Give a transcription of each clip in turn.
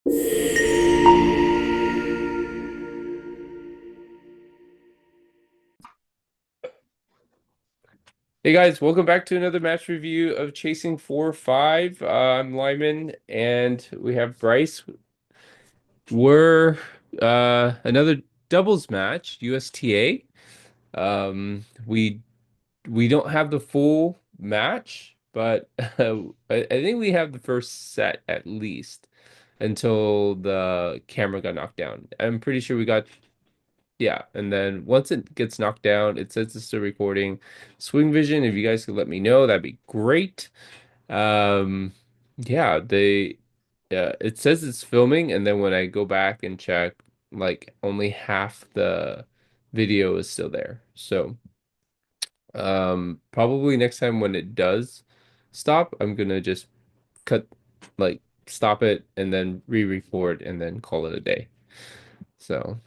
Hey guys, welcome back to another match review of Chasing 4-5. I'm Lyman and we have Bryce. We're another doubles match, USTA. We don't have the full match, but I think we have the first set at least until the camera got knocked down. I'm pretty sure we got yeah, and then once it gets knocked down, it says it's still recording. Swing Vision, if you guys could let me know, that'd be great. Um, yeah, it says it's filming, and then when I go back and check, like only half the video is still there. So, probably next time when it does stop, I'm gonna just cut, stop it and then re-record and then call it a day. So,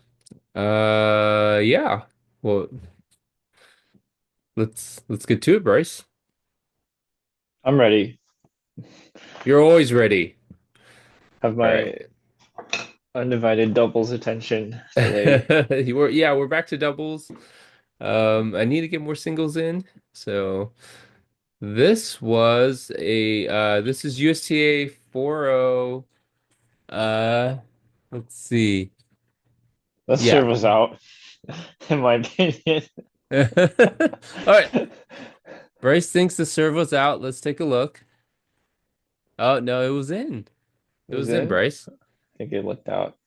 yeah. Well, let's get to it, Bryce. I'm ready. You're always ready. Have All right. my undivided doubles attention today. We're back to doubles. I need to get more singles in. So this is USTA 4-0. Uh let's see. Let's Yeah. serve us out, in my opinion. All right. Bryce thinks the serve was out. Let's take a look. Oh no, it was in. It Who's was in, in? Bryce. I think it looked out.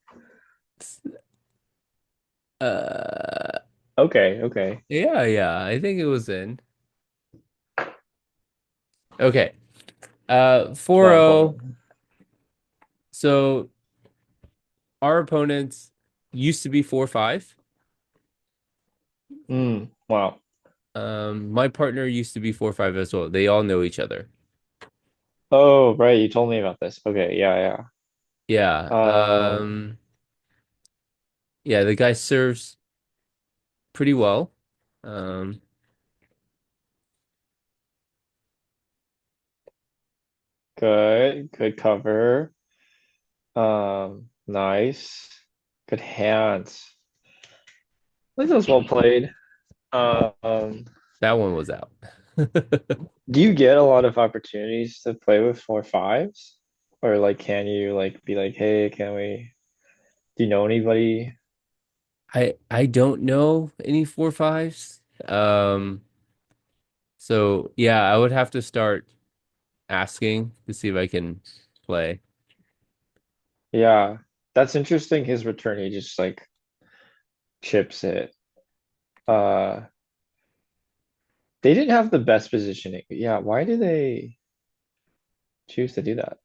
Uh Okay. yeah, I think it was in. Okay. 4-0. Non-point. So our opponents used to be 4-5. Wow. My partner used to be 4-5 as well. They all know each other. Oh, right. You told me about this. Okay. Yeah. Yeah. Um, Yeah, the guy serves pretty well. Um, good. Good cover. Nice. Good hands. I think that was well played. Um, that one was out. do you get a lot of opportunities to play with four fives? Or like can you like be like, hey, can we do you know anybody? I don't know any 4-5s. So yeah, I would have to start asking to see if I can play. Yeah. That's interesting. His return, he just like chips it. Uh they didn't have the best positioning. Yeah, why do they choose to do that?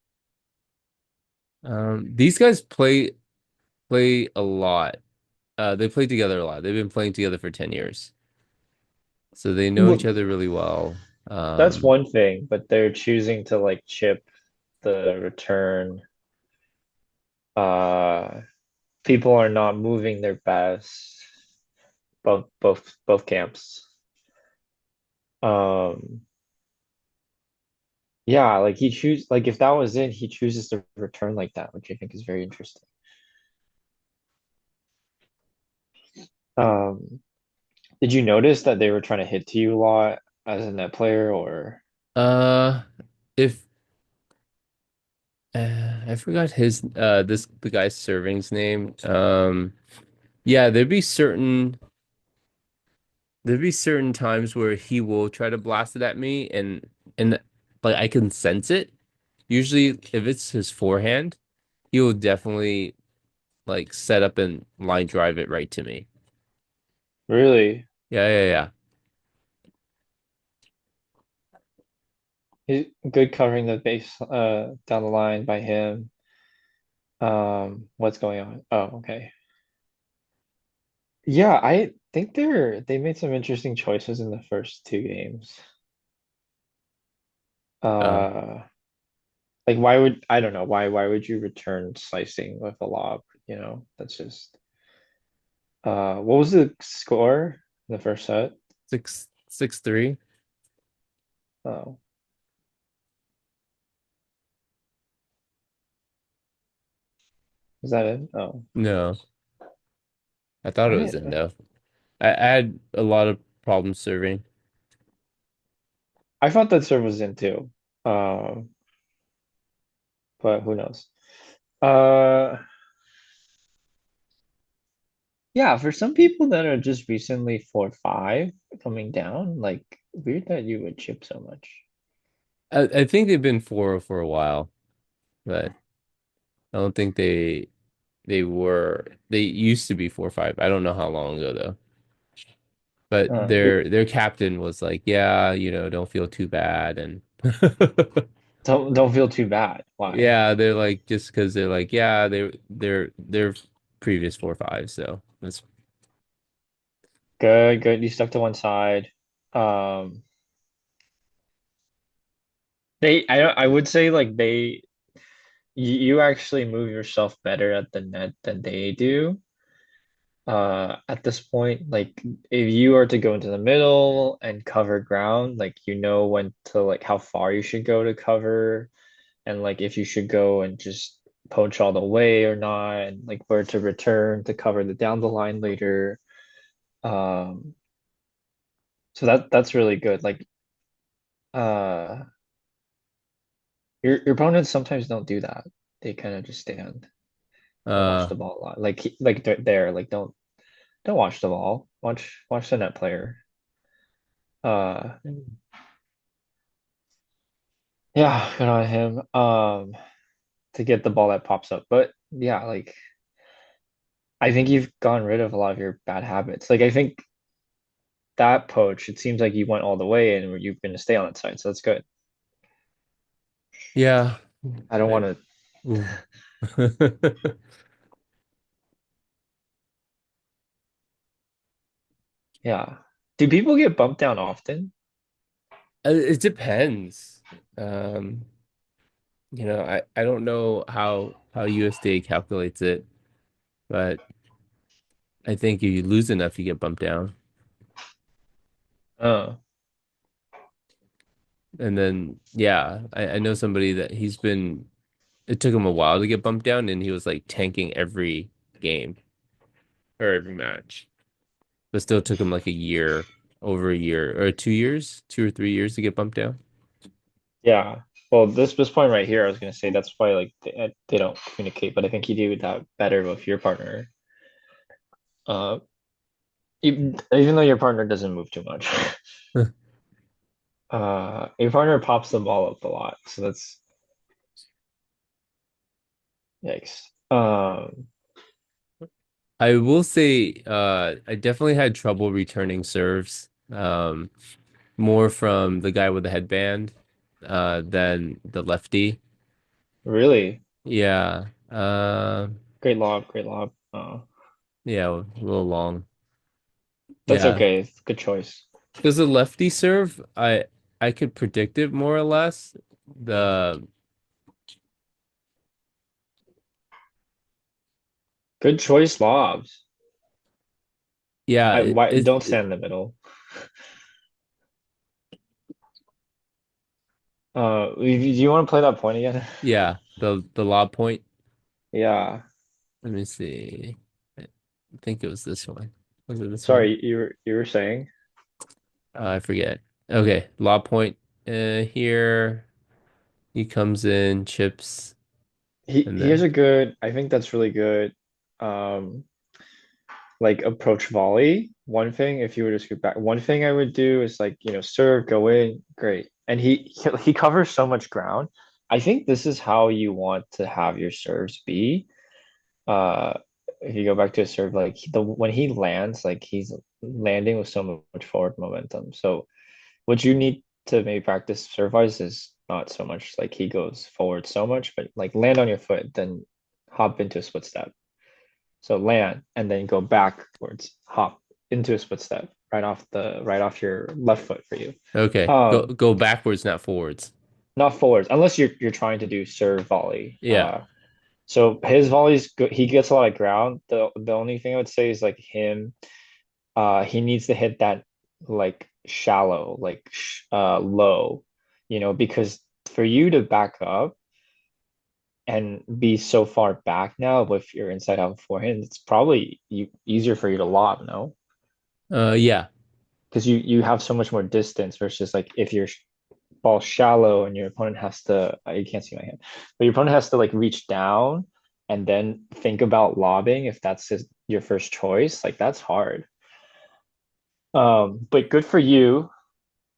These guys play a lot. They play together a lot. They've been playing together for 10 years. So they know each Well, other really well. that's one thing, but they're choosing to like chip the return. Uh People are not moving their best. Both camps. Um Yeah, like he choose like if that was in, he chooses to return like that, which I think is very interesting. Um, did you notice that they were trying to hit to you a lot as a net player, or uh, if I forgot the guy's serving's name. Yeah, there'd be certain times where he will try to blast it at me, and like I can sense it. Usually, if it's his forehand, he will definitely like set up and line drive it right to me. really? Yeah. He's good covering the base down the line by him. What's going on? Oh, okay. Yeah, I think they made some interesting choices in the first two games. Uh, Uh, like why would I don't know why would you return slicing with a lob? You know, that's just what was the score in the first set? 6-3. Oh, Is that it? Oh, No, I thought it I was didn't. in though. I had a lot of problems serving. I thought that serve was in too. Um, but who knows? Uh, yeah, for some people that are just recently 4-5 coming down, like weird that you would chip so much. I think they've been 4 for a while, but I don't think they used to be 4-5. I don't know how long ago though. But It, their captain was like, yeah, don't feel too bad and don't feel too bad. Why? yeah, they're like just because they're like, yeah, they're previous 4-5, so that's Good, good. You stuck to one side. Um, I would say like you actually move yourself better at the net than they do. At this point, like if you are to go into the middle and cover ground, like you know when to like how far you should go to cover, and like if you should go and just poach all the way or not, and like where to return to cover the down the line later. Um, so that's really good. Like uh your opponents sometimes don't do that. They kind of just stand and watch uh the ball a lot. Like they're there, like don't watch the ball. Watch the net player. Uh yeah, good on him. To get the ball that pops up. But yeah, like I think you've gotten rid of a lot of your bad habits. Like I think that poach, it seems like you went all the way and you're going to stay on that side. So that's good. yeah. I don't want I, to, ooh. yeah. Do people get bumped down often? It depends. Um, I don't know how USDA calculates it, but I think if you lose enough, you get bumped down. Oh, And then, yeah, I know somebody that it took him a while to get bumped down, and he was like tanking every game or every match, but still took him like a year, over a year, or 2 years, 2 or 3 years to get bumped down. yeah. Well, this point right here, I was going to say that's why like they don't communicate, but I think you do that better with your partner. Uh, even though your partner doesn't move too much. Your partner pops the ball up a lot, so that's yikes. I will say, I definitely had trouble returning serves, more from the guy with the headband, than the lefty. Really Yeah, great lob, great lob. yeah, a little long. That's Yeah, okay. It's a good choice. because the lefty serve, I could predict it more or less. The Good choice lobs. yeah, I why it, don't it stand in the middle. Do you want to play that point again? yeah, the lob point. Yeah. Let me see. I think it was this one. Was it this one? Sorry, you were saying I forget. Okay, lob point. Here he comes in, chips, and he has then a good. I think that's really good. Um, like approach volley. One thing, if you were to scoot back, one thing I would do is like serve, go in, great. And he covers so much ground. I think this is how you want to have your serves be. Uh, if you go back to a serve, like the when he lands, like he's landing with so much forward momentum. So what you need to maybe practice serve wise is not so much like he goes forward so much, but like land on your foot, then hop into a split step. So land and then go backwards, hop into a split step right off your left foot for you. okay, Um, go backwards, not forwards. not forwards unless you're trying to do serve volley. Yeah. So his volleys he gets a lot of ground. The only thing I would say is like him he needs to hit that like shallow, like low, because for you to back up, and be so far back now with your inside out forehand, it's probably easier for you to lob, no? Yeah. Because you have so much more distance versus like if your ball shallow and your opponent has to you can't see my hand, but your opponent has to like reach down and then think about lobbing if that's your first choice, like that's hard. But good for you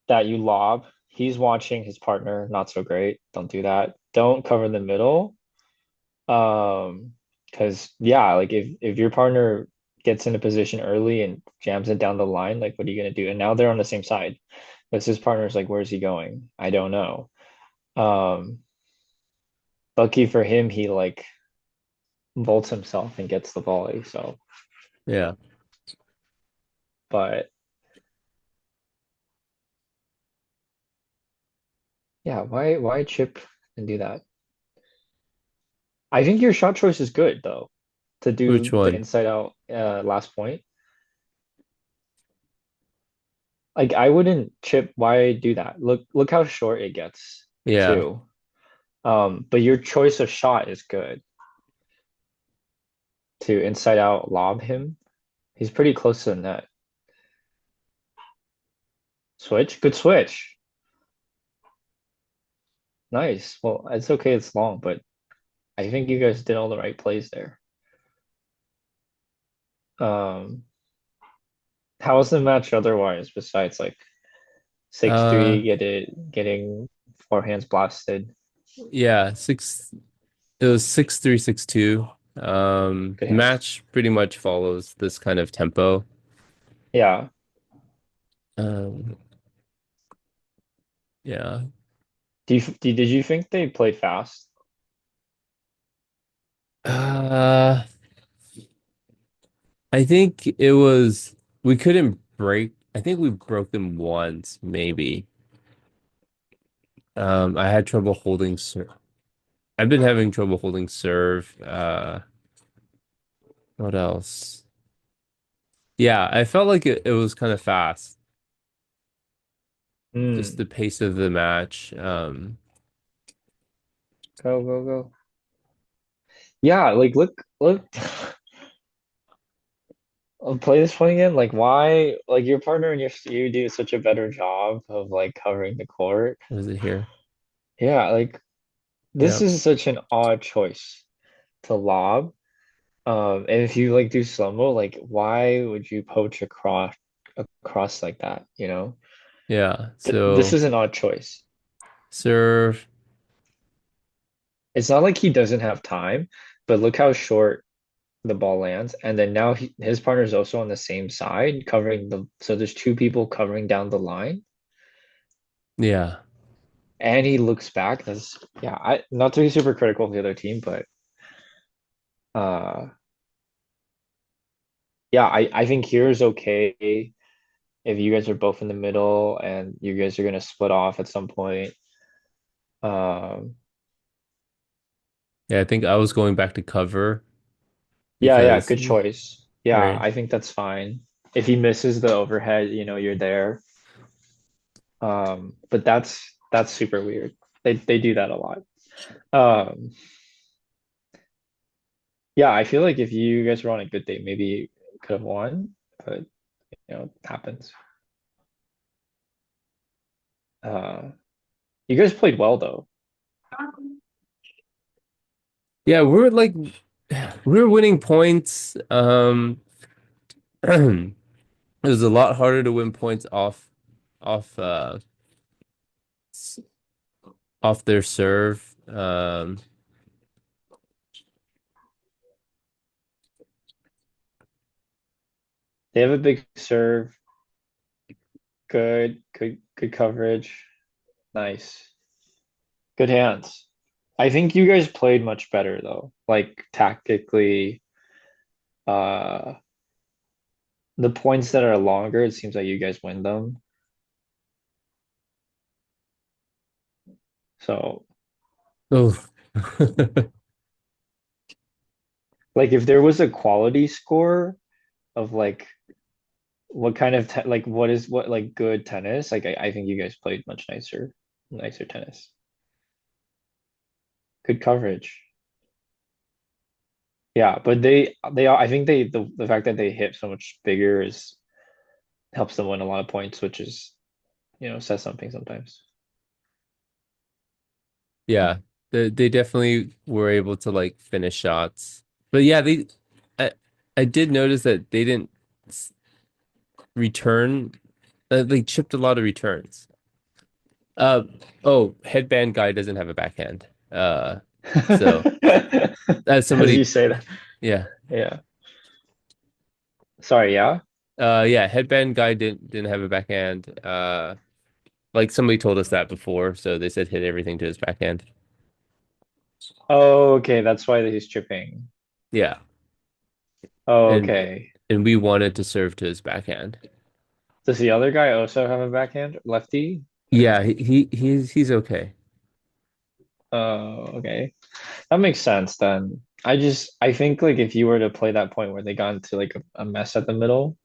that you lob. He's watching his partner, not so great. Don't do that. Don't cover the middle. Because yeah, like if your partner gets in a position early and jams it down the line, like what are you gonna do? And now they're on the same side. Because his partner's like, where's he going? I don't know. Um, Lucky for him, he like vaults himself and gets the volley. So, Yeah. but yeah, why chip and do that? I think your shot choice is good though, to Which do the one? inside out last point. Like I wouldn't chip. Why do that? Look how short it gets Yeah. too. But your choice of shot is good to inside out lob him. He's pretty close to the net. Switch, good switch. Nice. Well, it's okay, it's long, but I think you guys did all the right plays there. Um, how was the match otherwise besides like Uh 6-3 getting forehands blasted? yeah, it was 6-3, 6-2. Good hands. Match pretty much follows this kind of tempo. Yeah. Um yeah. Did you think they played fast? Uh I think it was we couldn't break. I think we broke them once, maybe. I had trouble holding serve. I've been having trouble holding serve. What else? Yeah, I felt like it was kind of fast. Just Hmm. the pace of the match. Go, go, go. Yeah, like look I'll play this point again. Like why like your partner and you do such a better job of like covering the court. What is it here? Yeah, like this Yeah. is such an odd choice to lob. And if you like do slow-mo, like why would you poach across like that, you know? Yeah. This So is an odd choice. serve. It's not like he doesn't have time, but look how short the ball lands. And then now his partner is also on the same side, covering so there's two people covering down the line. Yeah. And he looks back. That's yeah, I not to be super critical of the other team, but uh yeah, I think here is okay if you guys are both in the middle and you guys are gonna split off at some point. Um Yeah, I think I was going back to cover yeah, because good choice. Yeah, right. I think that's fine. If he misses the overhead, you know, you're there. But that's super weird. They do that a lot. Um, yeah, I feel like if you guys were on a good day, maybe you could have won, but you know, it happens. Uh, you guys played well though. Yeah, we're like we're winning points. It was a lot harder to win points off s- off their serve. They have a big serve, good coverage, nice, good hands. I think you guys played much better though. Like tactically, uh, the points that are longer, it seems like you guys win them. So, Oh, like if there was a quality score of like what kind of like what like good tennis, like I think you guys played much nicer tennis. Good coverage. Yeah, but I think the fact that they hit so much bigger is helps them win a lot of points, which is, says something sometimes. Yeah, they definitely were able to like finish shots. But yeah, I, I did notice that they didn't return. They chipped a lot of returns. Uh oh, headband guy doesn't have a backhand. So As you somebody, say that. yeah, Yeah. Sorry, yeah. yeah, headband guy didn't have a backhand. Like somebody told us that before, so they said hit everything to his backhand. Oh, okay, that's why he's chipping. Yeah, Oh, and okay. and we wanted to serve to his backhand. Does the other guy also have a backhand, lefty? Yeah, he's okay. Oh, okay. That makes sense then. I think like if you were to play that point where they got into like a mess at the middle,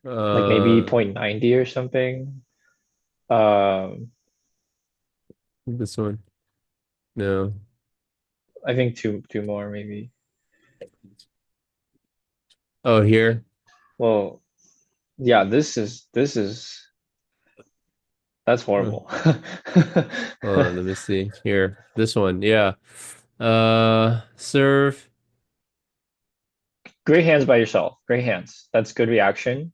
like maybe Uh, point 90 or something. Um, this one. No. I think two more maybe. Oh, here. Well, yeah, that's Huh. horrible. Hold on, let me see. Here. This one. Yeah. Serve. Great hands by yourself. Great hands. That's good reaction.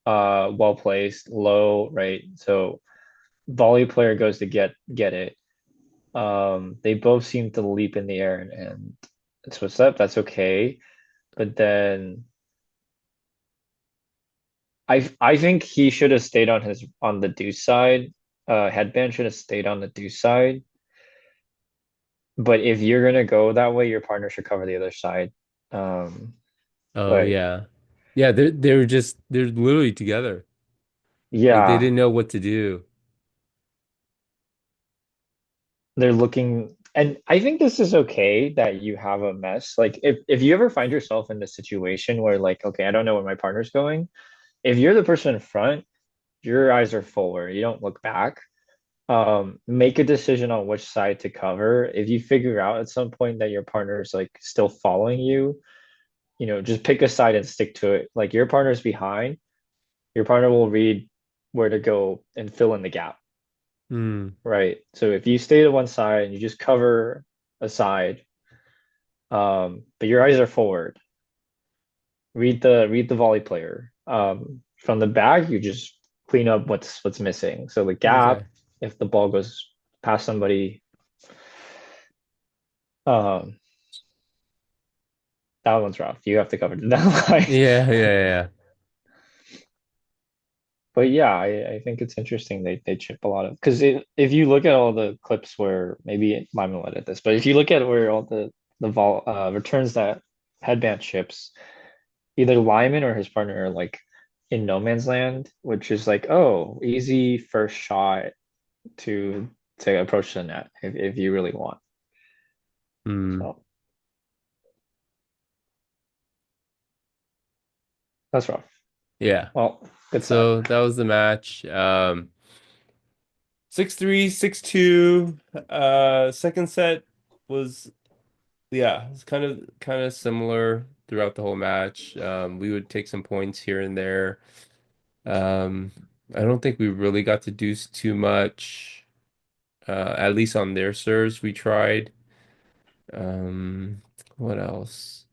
Well placed, low, right? So volley player goes to get it. They both seem to leap in the air and it's what's up. That's okay. But then I think he should have stayed on the deuce side. Headband should have stayed on the deuce side. But if you're gonna go that way, your partner should cover the other side. Um, Oh, but yeah. Yeah, they're literally together. Like they yeah, didn't know what to do. they're looking, and I think this is okay that you have a mess. Like if you ever find yourself in this situation where like, okay, I don't know where my partner's going. If you're the person in front, your eyes are forward. You don't look back. Make a decision on which side to cover. If you figure out at some point that your partner is like still following you, just pick a side and stick to it. Like your partner's behind, your partner will read where to go and fill in the gap, Hmm. right? So if you stay to one side and you just cover a side, but your eyes are forward, read the volley player. From the back, you just clean up what's missing. So the gap, Okay. if the ball goes past somebody, um, that one's rough. You have to cover that line. Yeah, yeah, yeah. But yeah, I think it's interesting they chip a lot of because if you look at all the clips where maybe Lyman will edit this, but if you look at where all the vol returns that headband chips, either Lyman or his partner are like in no man's land, which is like, oh, easy first shot to approach the net if you really want. Hmm. So that's rough. Yeah. Well, good set. So that was the match. 6-3, 6-2. Second set was yeah, it's kind of similar throughout the whole match. We would take some points here and there. Um, I don't think we really got to deuce too much. At least on their serves, we tried. Um, what else?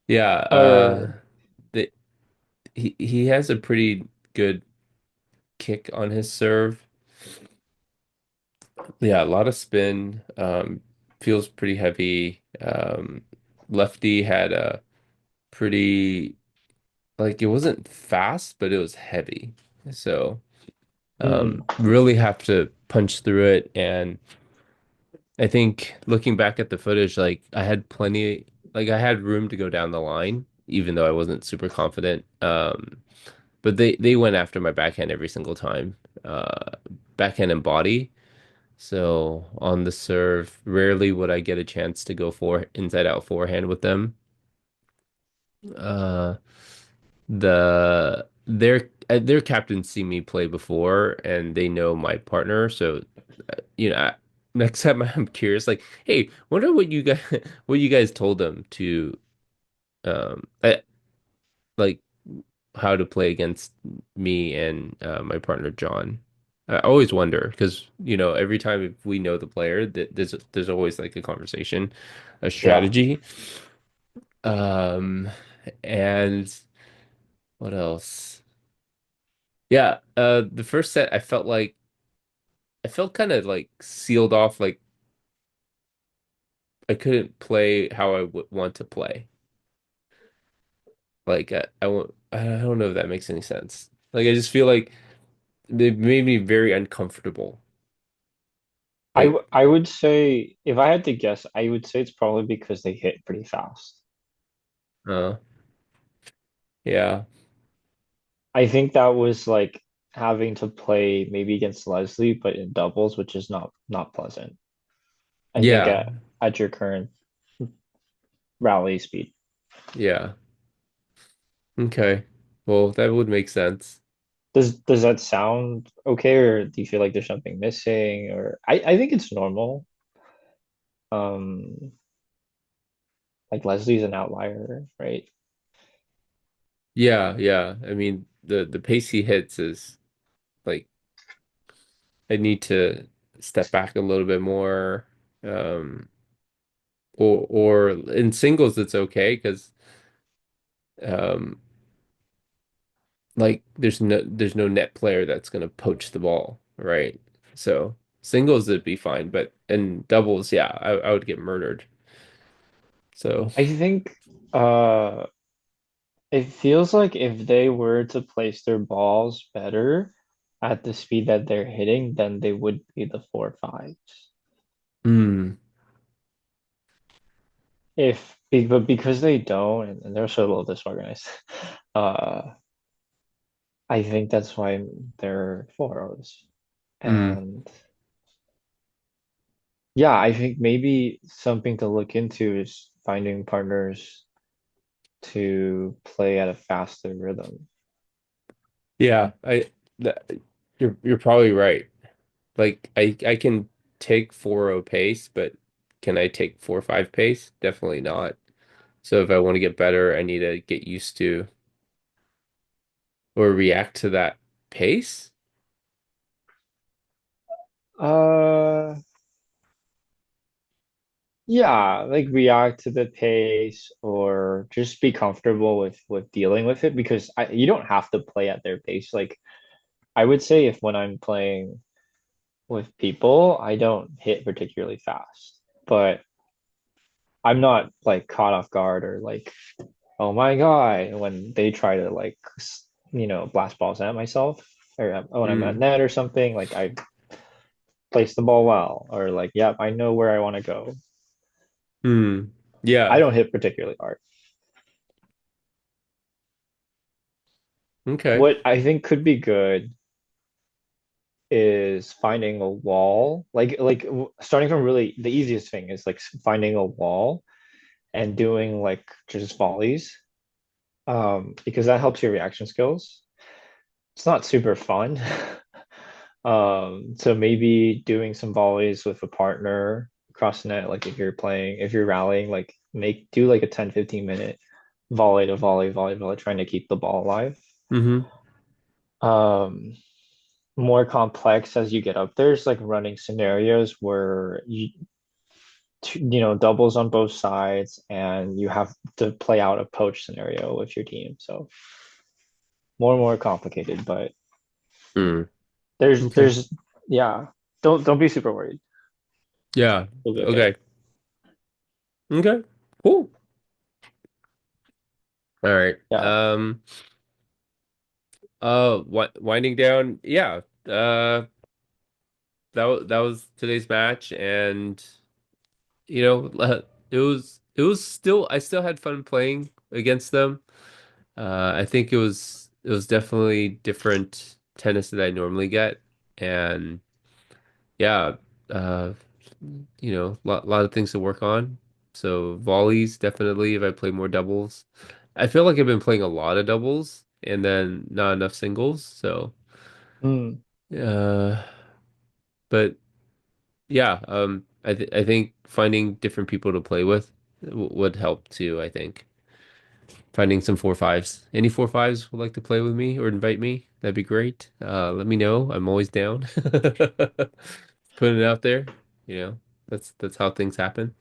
Yeah, Or the he has a pretty good kick on his serve. Yeah, a lot of spin. Feels pretty heavy. Lefty had a pretty like it wasn't fast, but it was heavy. So mm, really have to punch through it. And I think looking back at the footage, like I had room to go down the line, even though I wasn't super confident. But they went after my backhand every single time, backhand and body. So on the serve, rarely would I get a chance to go for inside out forehand with them. Uh, their captains see me play before, and they know my partner. So, you know, next time I'm curious, like, hey, wonder what you guys what you guys told them to like how to play against me and my partner John. I always wonder because every time if we know the player, there's always like a conversation, a Yeah. strategy. Um, and what else? Yeah, the first set I felt kind of like sealed off, like I couldn't play how I would want to play. Like I don't know if that makes any sense. Like I just feel like they made me very uncomfortable. Like, I would say if I had to guess, I would say it's probably because they hit pretty fast. uh, yeah, I think that was like having to play maybe against Leslie, but in doubles, which is not pleasant. I think yeah, at your current rally speed. yeah. Okay. Well, that would make sense. Does that sound okay, or do you feel like there's something missing? Or I think it's normal. Um, like Leslie's an outlier, right? Yeah, yeah. I mean, the pace he hits is like I need to step back a little bit more. Um, or in singles it's okay because um like there's no net player that's gonna poach the ball, right? So singles it'd be fine, but in doubles, yeah, I would get murdered. So, I think it feels like if they were to place their balls better at the speed that they're hitting, then they would be the 4-5s. mm, But because they don't, and they're so a little disorganized, uh, I think that's why they're 4-0s. mm, And yeah, I think maybe something to look into is finding partners to play at a faster rhythm. yeah, that, you're probably right. Like I can take 4-0 pace, but can I take 4-5 pace? Definitely not. So if I want to get better, I need to get used to or react to that pace. Uh, yeah, like react to the pace or just be comfortable with dealing with it because you don't have to play at their pace. Like I would say if when I'm playing with people, I don't hit particularly fast, but I'm not like caught off guard or like, oh my God, when they try to like, blast balls at myself or when I'm at Mm, net or something, like I place the ball well or like, yep, I know where I want to go. mm, I yeah. don't hit particularly hard. Okay. What I think could be good is finding a wall, starting from really the easiest thing is like finding a wall and doing like just volleys, because that helps your reaction skills. It's not super fun. So maybe doing some volleys with a partner across the net, like if you're rallying, like do like a 10-15 minute volley to volley, volley, volley, trying to keep the ball alive. Mm-hmm. Um, More complex as you get up, there's like running scenarios where doubles on both sides and you have to play out a poach scenario with your team. So more and more complicated, but Mm, there's okay. there's yeah, don't be super worried. Yeah. You'll be okay. Okay. Okay. Cool. All right. Yeah. Winding down. Yeah. That was today's match, and it was still I still had fun playing against them. I think it was definitely different tennis that I normally get, and yeah, uh, lot of things to work on. So volleys definitely if I play more doubles. I feel like I've been playing a lot of doubles and then not enough singles. So Mm. uh, but Yeah, I think finding different people to play with would help too, I think. Finding some 4-5s. Any 4-5s would like to play with me or invite me? That'd be great. Let me know. I'm always down. Putting it out there, you know. That's how things happen.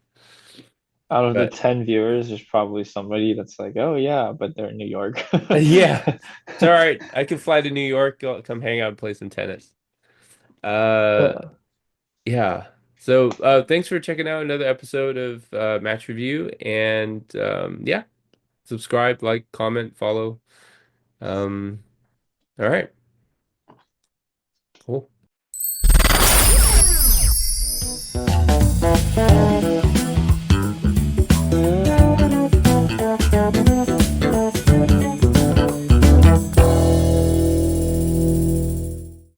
Out of the But 10 viewers, there's probably somebody that's like, oh yeah, but they're in New York. yeah, it's all right. I can fly to New York, come hang out and play some tennis. Uh, yeah. So, thanks for checking out another episode of Match Review, and yeah, subscribe, like, comment, follow. Um, all right.